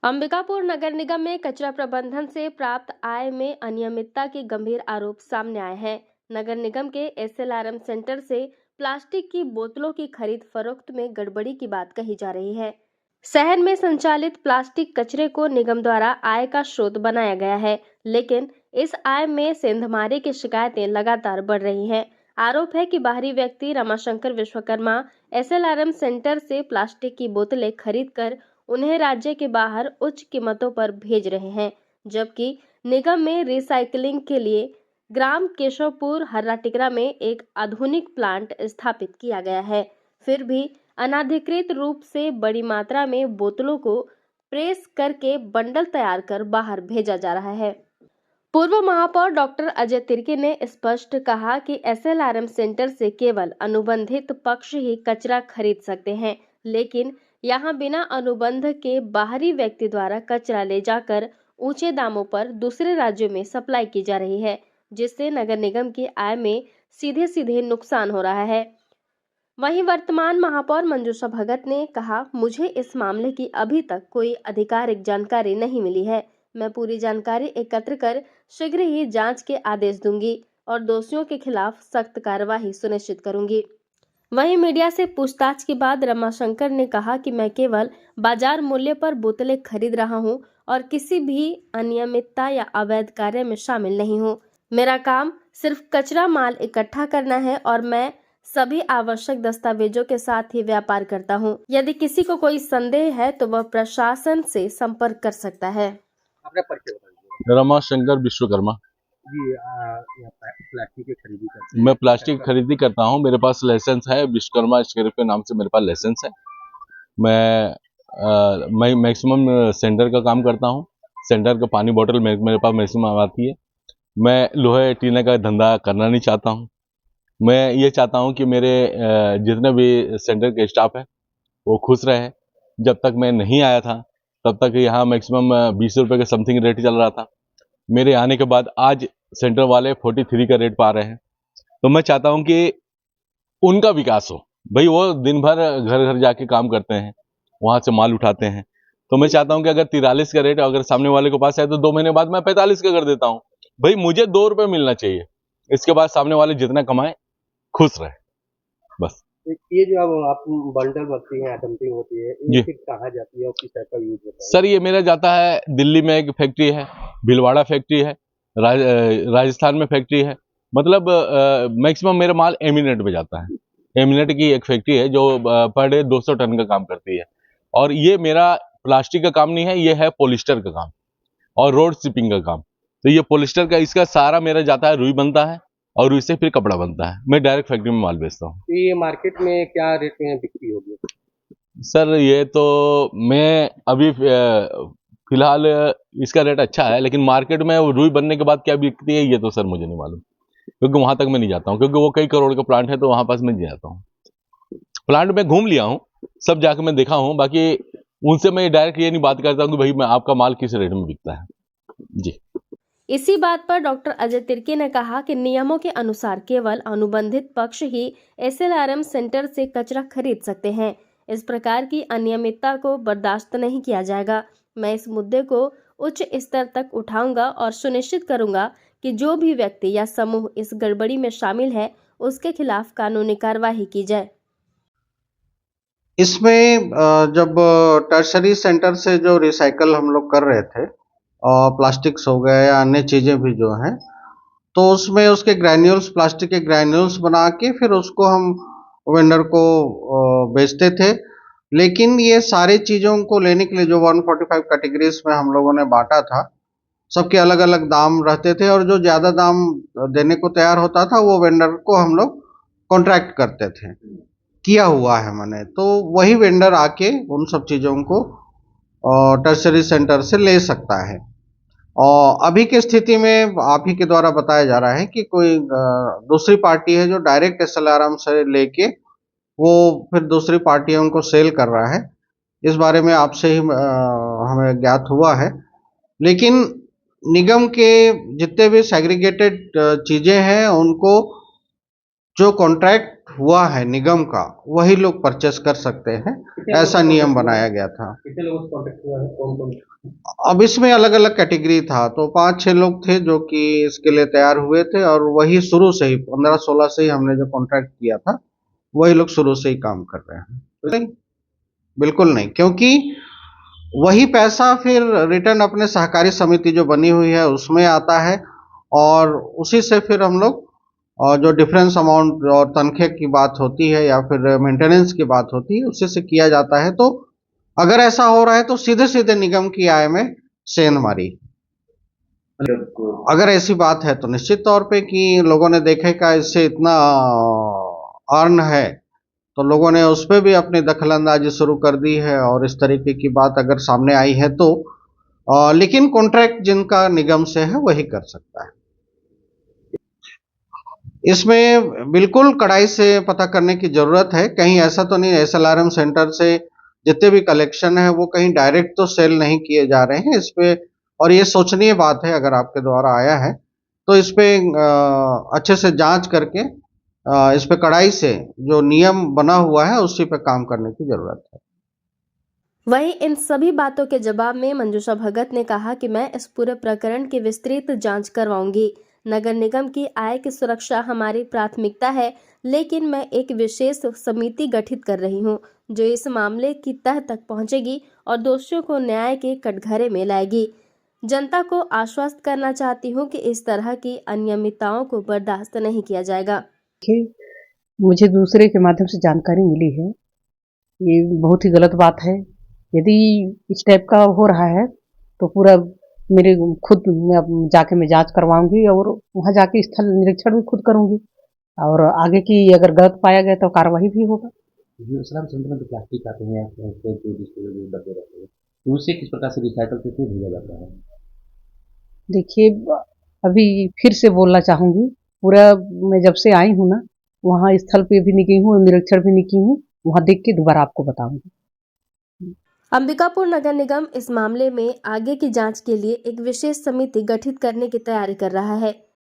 अंबिकापुर नगर निगम में कचरा प्रबंधन से प्राप्त आय में अनियमितता के गंभीर आरोप सामने आए हैं। नगर निगम के एसएलआरएम सेंटर से प्लास्टिक की बोतलों की खरीद फरोख्त में गड़बड़ी की बात कही जा रही है। शहर में संचालित प्लास्टिक कचरे को निगम द्वारा आय का स्रोत बनाया गया है, लेकिन इस आय में सेंधमारी की शिकायतें लगातार बढ़ रही हैं। आरोप है कि बाहरी व्यक्ति रमाशंकर विश्वकर्मा एसएलआरएम सेंटर से प्लास्टिक की बोतलें खरीदकर उन्हें राज्य के बाहर उच्च कीमतों पर भेज रहे हैं, जबकि निगम में रिसाइकलिंग के लिए ग्राम केशवपुर हर्रा टिकरा में एक आधुनिक प्लांट स्थापित किया गया है। फिर भी अनाधिकृत रूप से बड़ी मात्रा में बोतलों को प्रेस करके बंडल तैयार कर बाहर भेजा जा रहा है। पूर्व महापौर डॉक्टर अजय तिर्की ने स्पष्ट कहा कि एसएलआरएम सेंटर से केवल अनुबंधित पक्ष ही कचरा खरीद सकते हैं, लेकिन यहां बिना अनुबंध के बाहरी व्यक्ति द्वारा कचरा ले जाकर ऊंचे दामों पर दूसरे राज्यों में सप्लाई की जा रही है, जिससे नगर निगम की आय में सीधे सीधे नुकसान हो रहा है। वहीं वर्तमान महापौर मंजूषा भगत ने कहा, मुझे इस मामले की अभी तक कोई आधिकारिक जानकारी नहीं मिली है। मैं पूरी जानकारी एकत्र कर शीघ्र ही जांच के आदेश दूंगी और दोषियों के खिलाफ सख्त कार्रवाई सुनिश्चित करूंगी। वहीं मीडिया से पूछताछ के बाद रमाशंकर ने कहा कि मैं केवल बाजार मूल्य पर बोतलें खरीद रहा हूं और किसी भी अनियमितता या अवैध कार्य में शामिल नहीं हूं। मेरा काम सिर्फ कचरा माल इकट्ठा करना है और मैं सभी आवश्यक दस्तावेजों के साथ ही व्यापार करता हूं। यदि किसी को कोई संदेह है तो वह प्रशासन से संपर्क कर सकता है। अपना परिचय बताइए। रमाशंकर विश्वकर्मा जी, प्लास्टिक की खरीदी करते हैं। मैं प्लास्टिक खरीदी करता हूँ। मेरे पास लाइसेंस है, विश्वकर्मा स्क्रिप्ट के नाम से मेरे पास लाइसेंस है। मैं मैक्सिमम सेंटर का काम करता हूँ। सेंटर का पानी बोतल मेरे पास मैक्सिमम आती है। मैं लोहे टीने का धंधा करना नहीं चाहता हूँ। मैं ये चाहता हूँ कि मेरे जितने भी सेंटर के स्टाफ है वो खुश रहे। जब तक मैं नहीं आया था तब तक यहाँ मैक्सिमम 20 रुपये का समथिंग रेट चल रहा था। मेरे आने के बाद आज सेंटर वाले 43 का रेट पा रहे हैं। तो मैं चाहता हूं कि उनका विकास हो। भाई वो दिन भर घर घर जाके काम करते हैं, वहां से माल उठाते हैं। तो मैं चाहता हूं कि अगर 43 का रेट अगर सामने वाले के पास है तो 2 महीने बाद मैं 45 का कर देता हूं। भाई मुझे 2 रुपये मिलना चाहिए। इसके बाद सामने वाले जितना कमाए खुश रहे, बस। ये जो अब आप बंडल बनती है, डंपिंग होती है, ये फिर कहाँ जाती है और किस टाइप का यूज होता है? सर ये मेरा जाता है दिल्ली में एक फैक्ट्री है, भीलवाड़ा फैक्ट्री है, राजस्थान में फैक्ट्री है। मतलब मैक्सिमम मेरा माल एमिनेट में जाता है। एमिनेट की एक फैक्ट्री है जो पर डे 200 टन का काम करती है। और ये मेरा प्लास्टिक का काम नहीं है, ये है पॉलिस्टर का काम और रोड शिपिंग का काम। तो ये पॉलिस्टर का इसका सारा मेरा जाता है, रुई बनता है और रुई से फिर कपड़ा बनता है। मैं डायरेक्ट फैक्ट्री में माल बेचता हूँ। तो ये मार्केट में क्या रेट में बिक्री होगी? सर ये तो मैं अभी फिलहाल इसका रेट अच्छा है, लेकिन मार्केट में रुई बनने के बाद क्या बिकती है ये तो सर मुझे नहीं मालूम, क्योंकि वहां तक मैं नहीं जाता हूँ, क्योंकि वो कई करोड़ का प्लांट है तो वहां पास मैं नहीं जाता हूँ। प्लांट में घूम लिया हूँ, सब जाकर मैं देखा हूँ, बाकी उनसे मैं डायरेक्ट ये नहीं बात करता हूँ कि भाई मैं आपका माल किस रेट में बिकता है। जी। इसी बात पर डॉक्टर अजय तिर्की ने कहा कि नियमों के अनुसार केवल अनुबंधित पक्ष ही एसएलआरएम सेंटर से कचरा खरीद सकते हैं। इस प्रकार की अनियमितता को बर्दाश्त नहीं किया जाएगा। मैं इस मुद्दे को उच्च स्तर तक उठाऊंगा और सुनिश्चित करूंगा कि जो भी व्यक्ति या समूह इस गड़बड़ी में शामिल है उसके खिलाफ कानूनी कार्रवाई की जाए। इसमें जब टर्शरी सेंटर से जो रिसाइकल हम लोग कर रहे थे, प्लास्टिक्स हो गए या अन्य चीज़ें भी जो हैं, तो उसमें उसके ग्रैन्यूल्स, प्लास्टिक के ग्रैन्यूल्स बना के फिर उसको हम वेंडर को बेचते थे। लेकिन ये सारी चीज़ों को लेने के लिए जो 145 कैटेगरीज में हम लोगों ने बांटा था, सबके अलग अलग दाम रहते थे और जो ज़्यादा दाम देने को तैयार होता था वो वेंडर को हम लोग कॉन्ट्रैक्ट करते थे। किया हुआ है मैंने, तो वही वेंडर आके उन सब चीज़ों को टर्शरी सेंटर से ले सकता है। और अभी की स्थिति में आप ही के द्वारा बताया जा रहा है कि कोई दूसरी पार्टी है जो डायरेक्ट एसएलआरएम से लेके वो फिर दूसरी पार्टियों को सेल कर रहा है। इस बारे में आपसे ही हमें ज्ञात हुआ है। लेकिन निगम के जितने भी सेग्रीगेटेड चीज़ें हैं उनको जो कॉन्ट्रैक्ट हुआ है निगम का वही लोग परचेस कर सकते हैं, ऐसा नियम बनाया गया था। कितने लोगों से कॉन्टेक्ट हुआ है, कौन कौन? अब इसमें अलग अलग कैटेगरी था, तो 5-6 लोग थे जो कि इसके लिए तैयार हुए थे, और वही शुरू से ही 15-16 से ही हमने जो कॉन्ट्रैक्ट किया था वही लोग शुरू से ही काम कर रहे हैं। नहीं, बिल्कुल नहीं, क्योंकि वही पैसा फिर रिटर्न अपने सहकारी समिति जो बनी हुई है उसमें आता है, और उसी से फिर हम लोग और जो डिफरेंस अमाउंट और तनख्वाह की बात होती है या फिर मेंटेनेंस की बात होती है उसी से किया जाता है। तो अगर ऐसा हो रहा है तो सीधे सीधे निगम की आय में सेंध मारी। अगर ऐसी बात है तो निश्चित तौर पे कि लोगों ने देखेगा इससे इतना अर्न है, तो लोगों ने उस पर भी अपनी दखलंदाजी शुरू कर दी है, और इस तरीके की बात अगर सामने आई है तो लेकिन कॉन्ट्रैक्ट जिनका निगम से है वही कर सकता है। इसमें बिल्कुल कड़ाई से पता करने की जरूरत है, कहीं ऐसा तो नहीं एसएलआरएम सेंटर से जितने भी कलेक्शन है वो कहीं डायरेक्ट तो सेल नहीं किए जा रहे हैं इस पे, और ये सोचनीय बात है अगर आपके द्वारा आया है तो इस पे अच्छे से जांच करके इस पे कड़ाई से जो नियम बना हुआ है उसी पे काम करने की जरूरत है। वहीं इन सभी बातों के जवाब में मंजूषा भगत ने कहा कि मैं इस पूरे प्रकरण की विस्तृत जांच करवाऊंगी। नगर निगम की आय की सुरक्षा हमारी प्राथमिकता है, लेकिन मैं एक विशेष समिति गठित कर रही हूं, जो इस मामले की तह तक पहुंचेगी और दोषियों को न्याय के कटघरे में लाएगी। जनता को आश्वस्त करना चाहती हूं कि इस तरह की अनियमितताओं को बर्दाश्त नहीं किया जाएगा। मुझे दूसरे के माध्यम से जानकारी मिली है, ये बहुत ही गलत बात है। यदि इस टाइप का हो रहा है तो पूरा मेरे खुद मैं जाके मैं जांच करवाऊंगी, और वहां जाके स्थल निरीक्षण भी खुद करूंगी, और आगे की अगर गलत पाया गया तो कार्रवाई भी होगा। इस्लाम सेंटर में जो प्लास्टिक आते हैं जो डिस्पोजेबल डब्बे रहते हैं, तो उसे किस प्रकार से रिसाइकल करके भेजा जाता है? देखिए, अभी फिर से बोलना चाहूंगी, पूरा मैं जब से आई हूँ ना वहाँ स्थल पे भी नहीं गई हूँ, निरीक्षण भी नहीं की हूँ, वहाँ देख के दोबारा आपको बताऊंगी। अंबिकापुर नगर निगम इस मामले में आगे की जांच के लिए एक विशेष समिति गठित करने की तैयारी कर रहा है।